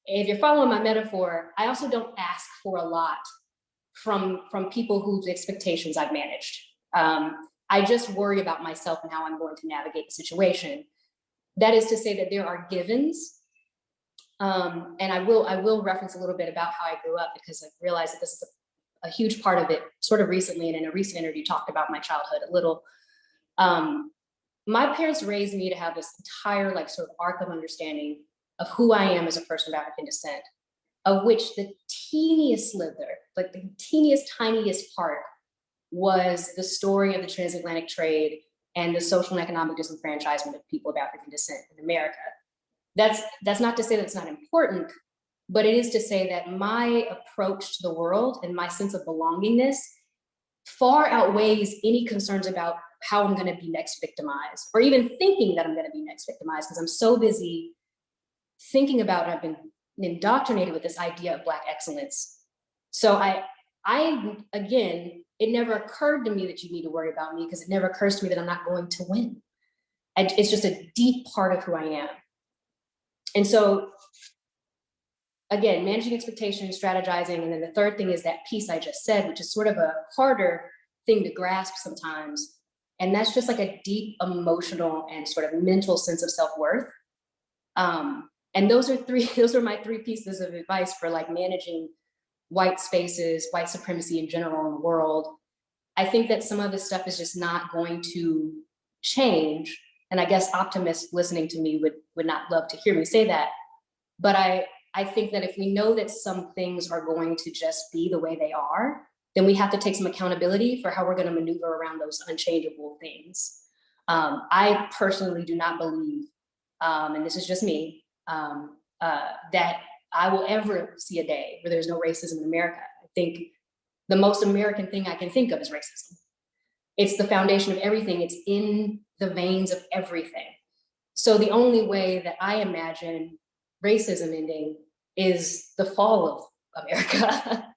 if you're following my metaphor, I also don't ask for a lot from people whose expectations I've managed. I just worry about myself and how I'm going to navigate the situation. That is to say that there are givens. And I will reference a little bit about how I grew up, because I realized that this is a huge part of it sort of recently, and in a recent interview talked about my childhood a little. My parents raised me to have this entire like sort of arc of understanding of who I am as a person of African descent, of which the teeniest slither, like the teeniest, tiniest part, was the story of the transatlantic trade and the social and economic disenfranchisement of people of African descent in America. That's not to say that it's not important, but it is to say that my approach to the world and my sense of belongingness far outweighs any concerns about how I'm going to be next victimized, or even thinking that I'm going to be next victimized, because I'm so busy thinking about, I've been indoctrinated with this idea of Black excellence. So I again, it never occurred to me that you need to worry about me, because it never occurs to me that I'm not going to win. And it's just a deep part of who I am. And so again, managing expectations, strategizing, and then the third thing is that piece I just said, which is sort of a harder thing to grasp sometimes. And that's just like a deep emotional and sort of mental sense of self-worth. And those are my three pieces of advice for like managing white spaces, white supremacy in general in the world. I think that some of this stuff is just not going to change. And I guess optimists listening to me would not love to hear me say that. But I think that if we know that some things are going to just be the way they are, then we have to take some accountability for how we're going to maneuver around those unchangeable things. I personally do not believe, and this is just me, that I will ever see a day where there's no racism in America. I think the most American thing I can think of is racism. It's the foundation of everything. It's in the veins of everything. So the only way that I imagine racism ending is the fall of America.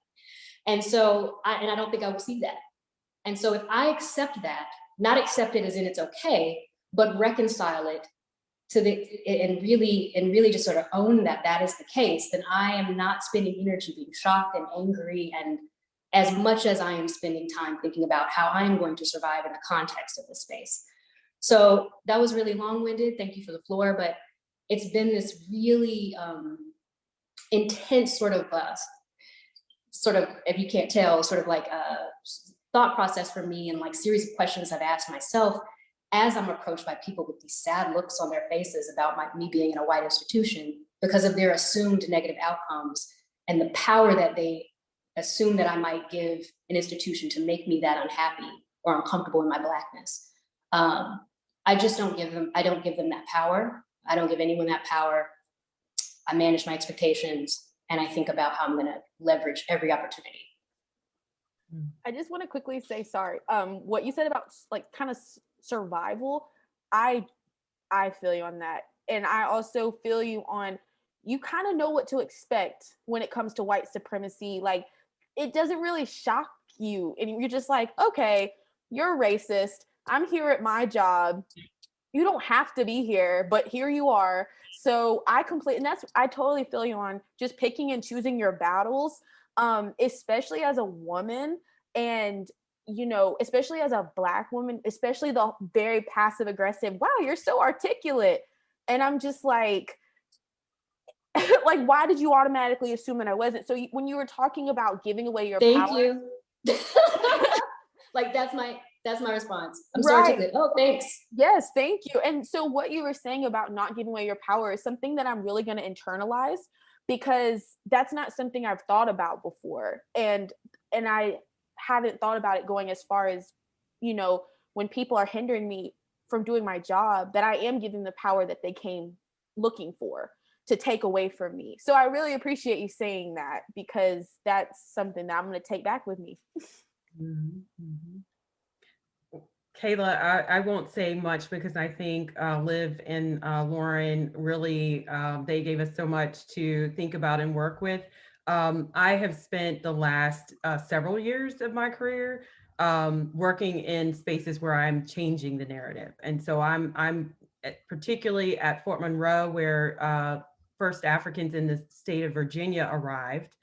And so, I don't think I will see that. And so if I accept that, not accept it as in it's okay, but reconcile it and really just sort of own that that is the case, then I am not spending energy being shocked and angry, and as much as I am spending time thinking about how I'm going to survive in the context of this space. So that was really long-winded. Thank you for the floor, but it's been this really intense sort of, if you can't tell, sort of like a thought process for me, and like series of questions I've asked myself as I'm approached by people with these sad looks on their faces about me being in a white institution because of their assumed negative outcomes and the power that they assume that I might give an institution to make me that unhappy or uncomfortable in my Blackness. I just don't give them that power. I don't give anyone that power. I manage my expectations, and I think about how I'm going to leverage every opportunity. I just want to quickly say, sorry, what you said about like kind of survival, I feel you on that. And I also feel you on, you kind of know what to expect when it comes to white supremacy. Like, it doesn't really shock you. And you're just like, okay, you're racist. I'm here at my job. You don't have to be here, but here you are. So I totally feel you on just picking and choosing your battles, especially as a woman, and especially as a Black woman, especially the very passive aggressive, wow, you're so articulate. And I'm just like, like, why did you automatically assume that I wasn't? So when you were talking about giving away your Thank power, you. Like, that's my response. I'm right. so articulate. Oh, thanks. Yes, thank you. And so what you were saying about not giving away your power is something that I'm really going to internalize, because that's not something I've thought about before. And I haven't thought about it going as far as, when people are hindering me from doing my job, that I am giving the power that they came looking for to take away from me. So I really appreciate you saying that, because that's something that I'm going to take back with me. Mm-hmm. Mm-hmm. Kaila, I won't say much because I think Liv and Lauren really, they gave us so much to think about and work with. I have spent the last several years of my career working in spaces where I'm changing the narrative. And so I'm particularly at Fort Monroe, where first Africans in the state of Virginia arrived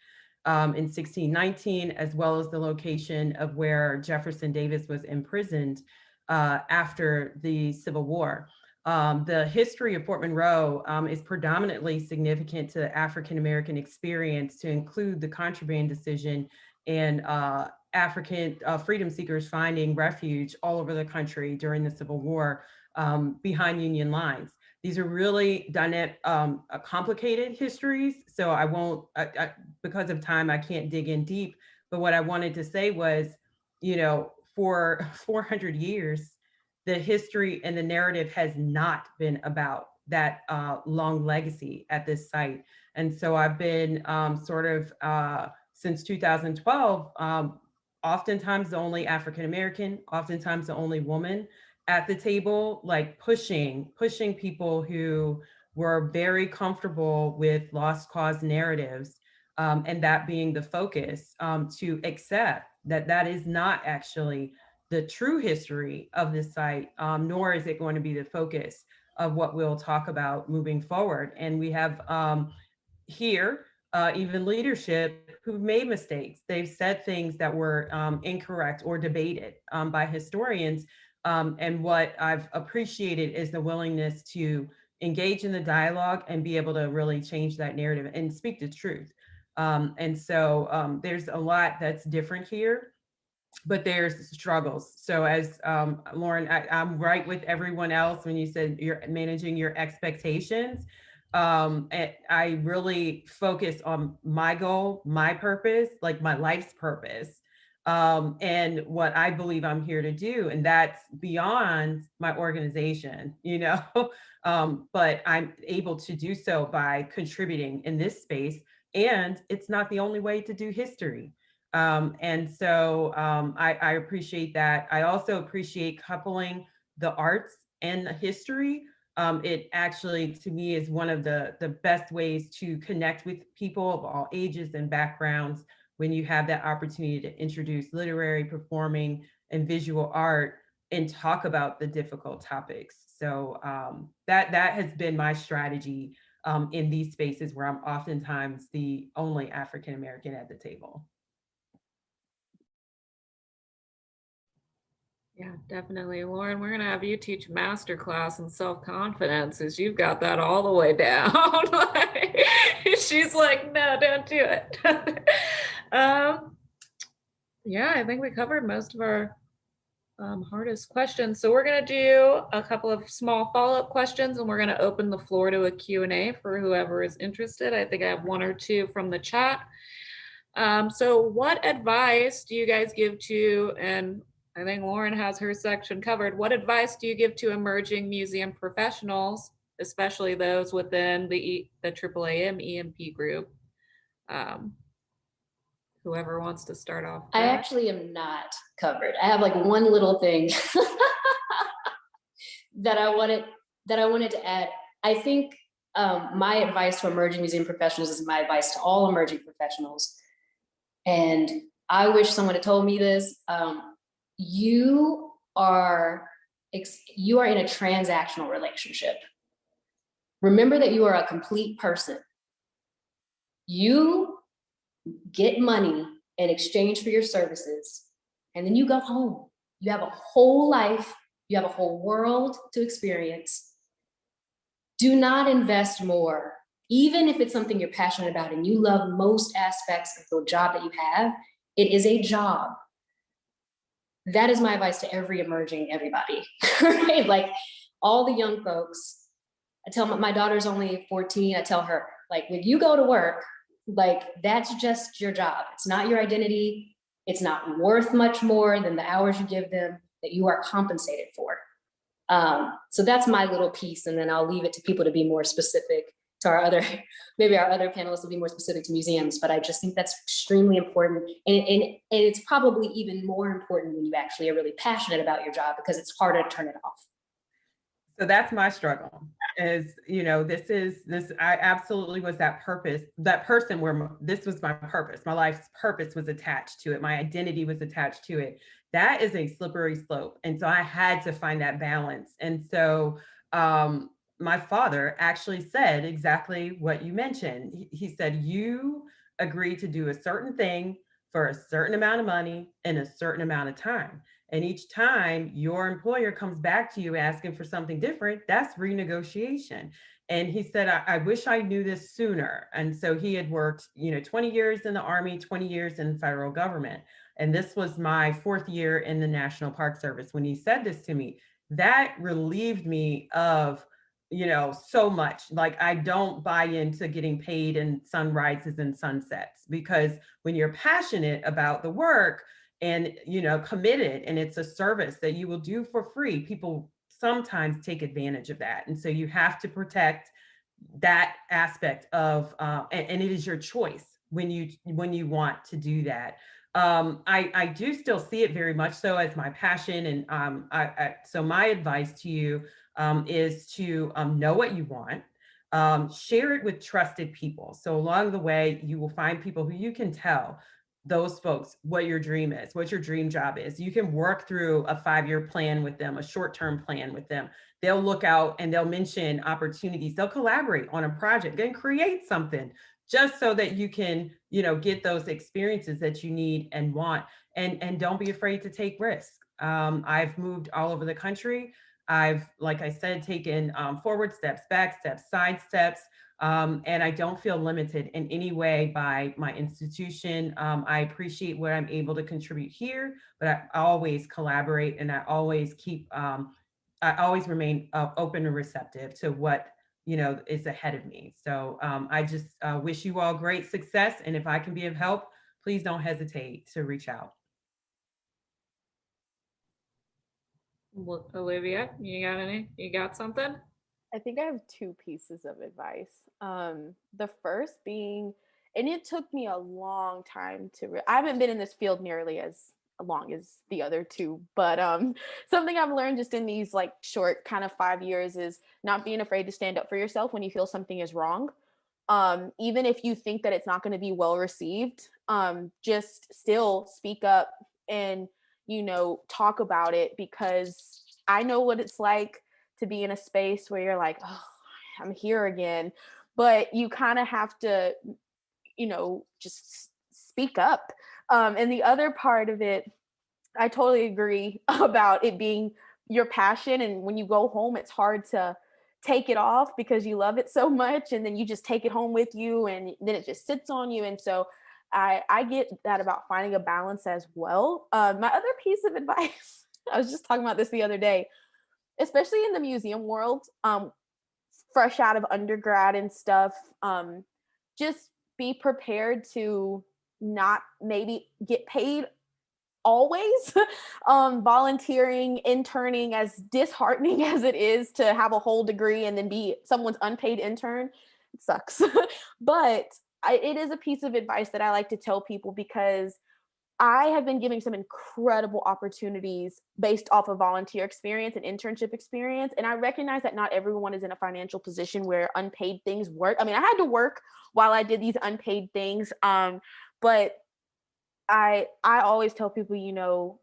in 1619, as well as the location of where Jefferson Davis was imprisoned after the Civil War. The history of Fort Monroe is predominantly significant to African-American experience, to include the contraband decision and African freedom seekers finding refuge all over the country during the Civil War behind Union lines. These are really dynamic, complicated histories. So I won't, because of time, I can't dig in deep. But what I wanted to say was, for 400 years, the history and the narrative has not been about that long legacy at this site. And so I've been since 2012, oftentimes the only African-American, oftentimes the only woman at the table, like pushing people who were very comfortable with lost cause narratives, and that being the focus, to accept that that is not actually the true history of this site, nor is it going to be the focus of what we'll talk about moving forward. And we have here even leadership who've made mistakes. They've said things that were incorrect or debated by historians. And what I've appreciated is the willingness to engage in the dialogue and be able to really change that narrative and speak the truth. And so there's a lot that's different here, but there's struggles. So as Lauren, I'm right with everyone else when you said you're managing your expectations. I really focus on my goal, my purpose, like my life's purpose, and what I believe I'm here to do. And that's beyond my organization, but I'm able to do so by contributing in this space. And it's not the only way to do history. And so I appreciate that. I also appreciate coupling the arts and the history. It actually, to me, is one of the best ways to connect with people of all ages and backgrounds when you have that opportunity to introduce literary, performing, and visual art and talk about the difficult topics. So that has been my strategy in these spaces where I'm oftentimes the only African American at the table. Yeah, definitely. Lauren, we're going to have you teach master class in self-confidence as you've got that all the way down. Like, she's like, no, don't do it. Yeah, I think we covered most of our hardest questions. So we're going to do a couple of small follow-up questions, and we're going to open the floor to a Q&A for whoever is interested. I think I have one or two from the chat. So what advice do you guys give to, and I think Lauren has her section covered, what advice do you give to emerging museum professionals, especially those within the AAAM EMP group? Whoever wants to start off. I actually am not covered. I have like one little thing that I wanted to add. I think my advice to emerging museum professionals is my advice to all emerging professionals. And I wish someone had told me this. You are in a transactional relationship. Remember that you are a complete person. You get money in exchange for your services, and then you go home. You have a whole life, you have a whole world to experience. Do not invest more, even if it's something you're passionate about and you love most aspects of the job that you have. It is a job. That is my advice to everybody, right? Like all the young folks, I tell my daughter's only 14, I tell her, like, when you go to work, like, that's just your job. It's not your identity. It's not worth much more than the hours you give them that you are compensated for. So that's my little piece. And then I'll leave it to people to be more specific to maybe our other panelists will be more specific to museums, but I just think that's extremely important. And it's probably even more important when you actually are really passionate about your job, because it's harder to turn it off. So that's my struggle is, I absolutely was that person where this was my purpose. My life's purpose was attached to it. My identity was attached to it. That is a slippery slope. And so I had to find that balance. And so my father actually said exactly what you mentioned. He said, you agreed to do a certain thing for a certain amount of money in a certain amount of time. And each time your employer comes back to you asking for something different, that's renegotiation. And he said, I wish I knew this sooner. And so he had worked, 20 years in the Army, 20 years in the federal government. And this was my 4th year in the National Park Service. When he said this to me, that relieved me of, so much. Like, I don't buy into getting paid in sunrises and sunsets, because when you're passionate about the work, and committed, and it's a service that you will do for free, people sometimes take advantage of that. And so you have to protect that aspect of and it is your choice when you want to do that. I do still see it very much so as my passion. And so my advice to you is to know what you want, share it with trusted people. So along the way, you will find people who you can tell those folks what your dream is, what your dream job is. You can work through a 5-year plan with them, a short-term plan with them. They'll look out and they'll mention opportunities. They'll collaborate on a project and create something just so that you can, get those experiences that you need and want. And don't be afraid to take risks. I've moved all over the country. I've, like I said, taken forward steps, back steps, side steps. And I don't feel limited in any way by my institution. I appreciate what I'm able to contribute here, but I always collaborate, and I always remain open and receptive to what is ahead of me. So I just wish you all great success, and if I can be of help, please don't hesitate to reach out. Olivia, you got something? I think I have 2 pieces of advice. The first being, and it took me a long time I haven't been in this field nearly as long as the other 2, but something I've learned just in these like short kind of 5 years is not being afraid to stand up for yourself when you feel something is wrong. Even if you think that it's not going to be well received, just still speak up and talk about it, because I know what it's like to be in a space where you're like, oh, I'm here again. But you kind of have to, just speak up. And the other part of it, I totally agree about it being your passion. And when you go home, it's hard to take it off because you love it so much. And then you just take it home with you and then it just sits on you. And so I get that about finding a balance as well. My other piece of advice, I was just talking about this the other day, especially in the museum world, fresh out of undergrad and stuff, just be prepared to not maybe get paid always. Volunteering, interning, as disheartening as it is to have a whole degree and then be someone's unpaid intern, it sucks. But it is a piece of advice that I like to tell people, because I have been giving some incredible opportunities based off of volunteer experience and internship experience. And I recognize that not everyone is in a financial position where unpaid things work. I mean, I had to work while I did these unpaid things. But I always tell people,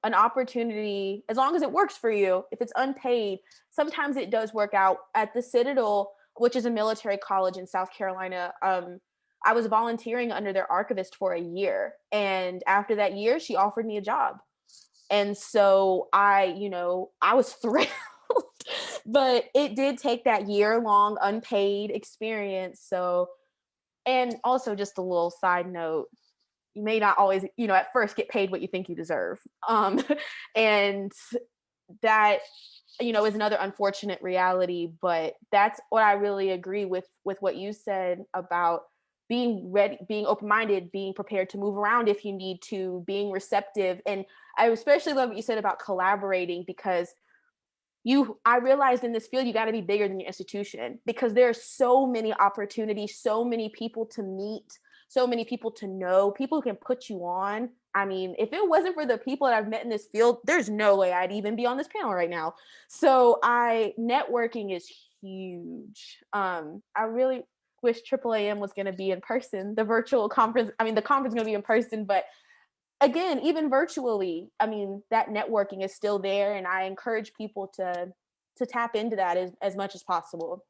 an opportunity, as long as it works for you, if it's unpaid, sometimes it does work out. At the Citadel, which is a military college in South Carolina, I was volunteering under their archivist for a year. And after that year, she offered me a job. And so I was thrilled. But it did take that year-long unpaid experience. So, and also just a little side note, you may not always, at first get paid what you think you deserve. And that, is another unfortunate reality. But that's what I really agree with what you said about being ready, being open-minded, being prepared to move around if you need to, being receptive. And I especially love what you said about collaborating, because I realized in this field, you got to be bigger than your institution, because there are so many opportunities, so many people to meet, so many people to know, people who can put you on. I mean, if it wasn't for the people that I've met in this field, there's no way I'd even be on this panel right now. So networking is huge. I really wish AAAM was going to be in person. The virtual conference, the conference is going to be in person, but again, even virtually, that networking is still there. And I encourage people to tap into that as much as possible.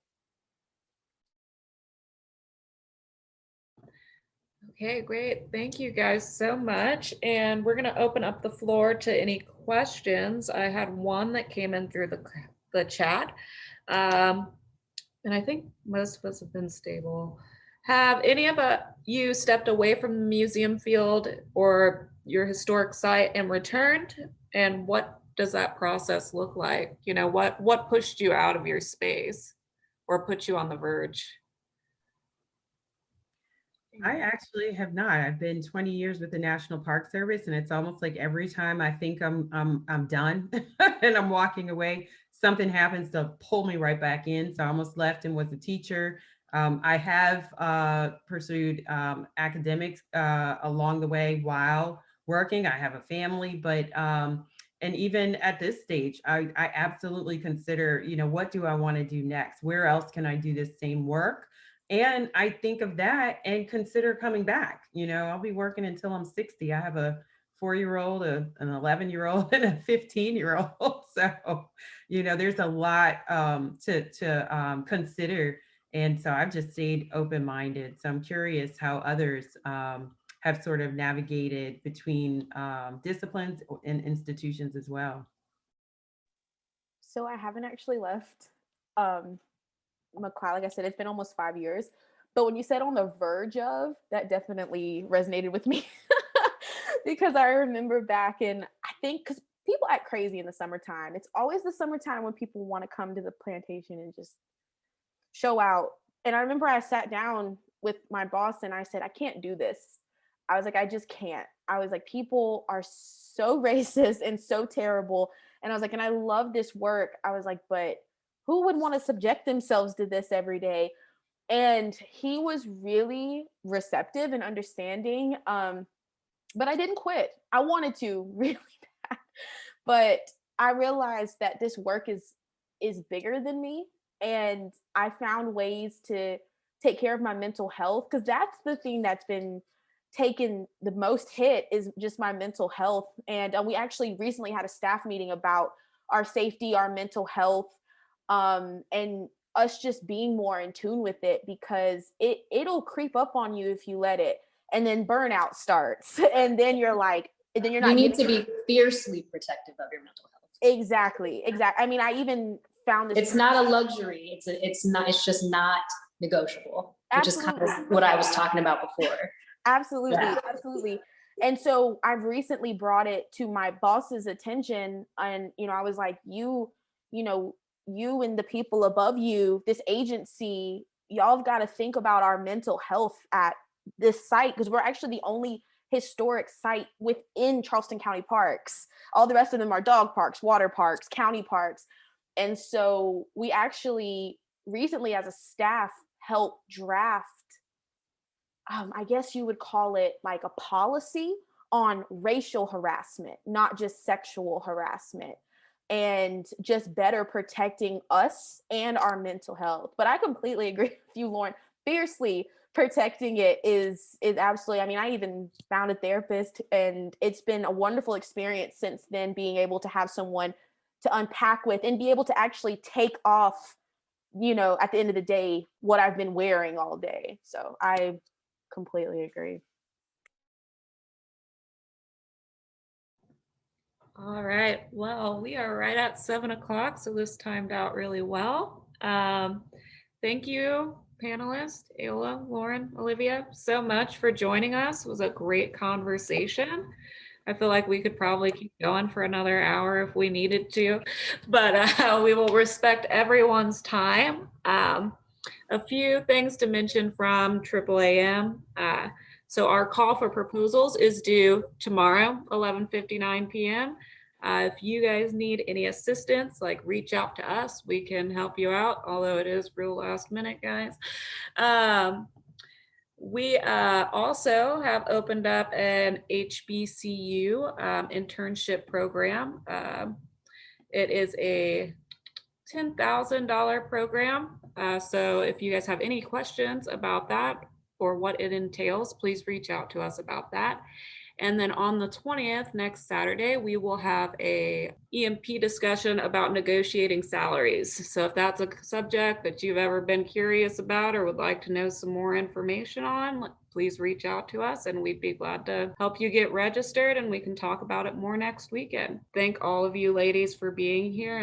Okay, great. Thank you guys so much. And we're going to open up the floor to any questions. I had one that came in through the chat. And I think most of us have been stable. Have any of you stepped away from the museum field or your historic site and returned? And what does that process look like? What pushed you out of your space or put you on the verge? I actually have not. I've been 20 years with the National Park Service, and it's almost like every time I think I'm done and I'm walking away, something happens to pull me right back in. So I almost left and was a teacher. I have pursued academics along the way while working. I have a family, but and even at this stage, I absolutely consider, what do I want to do next? Where else can I do this same work? And I think of that and consider coming back. I'll be working until I'm 60. I have a 4-year-old, an 11-year-old, and a 15-year-old. So, there's a lot to consider. And so I've just stayed open-minded. So I'm curious how others have sort of navigated between disciplines and institutions as well. So I haven't actually left McLeod. Like I said, it's been almost 5 years. But when you said on the verge of, that definitely resonated with me. Because I remember back in, I think, because people act crazy in the summertime. It's always the summertime when people want to come to the plantation and just show out. And I remember I sat down with my boss and I said, I can't do this. I was like, I just can't. I was like, people are so racist and so terrible. And I was like, and I love this work. I was like, but who would want to subject themselves to this every day? And he was really receptive and understanding. But I didn't quit. I wanted to really bad. But I realized that this work is bigger than me. And I found ways to take care of my mental health, because that's the thing that's been taken the most hit is just my mental health. And we actually recently had a staff meeting about our safety, our mental health, and us just being more in tune with it, because it'll creep up on you if you let it. And then burnout starts. And then you're like, and then you're not You need to be fiercely protective of your mental health. Exactly. I mean, I even found this. It's not a luxury. It's just not negotiable, which is kind of what I was talking about before. Absolutely. Yeah. Absolutely. And so I've recently brought it to my boss's attention, and, I was like, you and the people above you, this agency, y'all have got to think about our mental health at this site, because we're actually the only historic site within Charleston County parks. All the rest of them are dog parks, water parks, county parks. And so we actually recently, as a staff, helped draft, I guess you would call it like a policy on racial harassment, not just sexual harassment, and just better protecting us and our mental health. But I completely agree with you, Lauren. Fiercely protecting it is absolutely, I mean, I even found a therapist, and it's been a wonderful experience since then, being able to have someone to unpack with and be able to actually take off, at the end of the day, what I've been wearing all day. So I completely agree. All right. Well, we are right at 7 o'clock, so this timed out really well. Thank you, panelists, Ayla, Lauren, Olivia, so much for joining us. It was a great conversation. I feel like we could probably keep going for another hour if we needed to, but we will respect everyone's time. A few things to mention from AAAM. So our call for proposals is due tomorrow, 11:59 p.m. If you guys need any assistance, like, reach out to us. We can help you out, although it is real last minute, guys. We also have opened up an HBCU internship program. It is a $10,000 program. So if you guys have any questions about that or what it entails, please reach out to us about that. And then on the 20th, next Saturday, we will have a EMP discussion about negotiating salaries. So if that's a subject that you've ever been curious about or would like to know some more information on, please reach out to us and we'd be glad to help you get registered, and we can talk about it more next weekend. Thank all of you ladies for being here.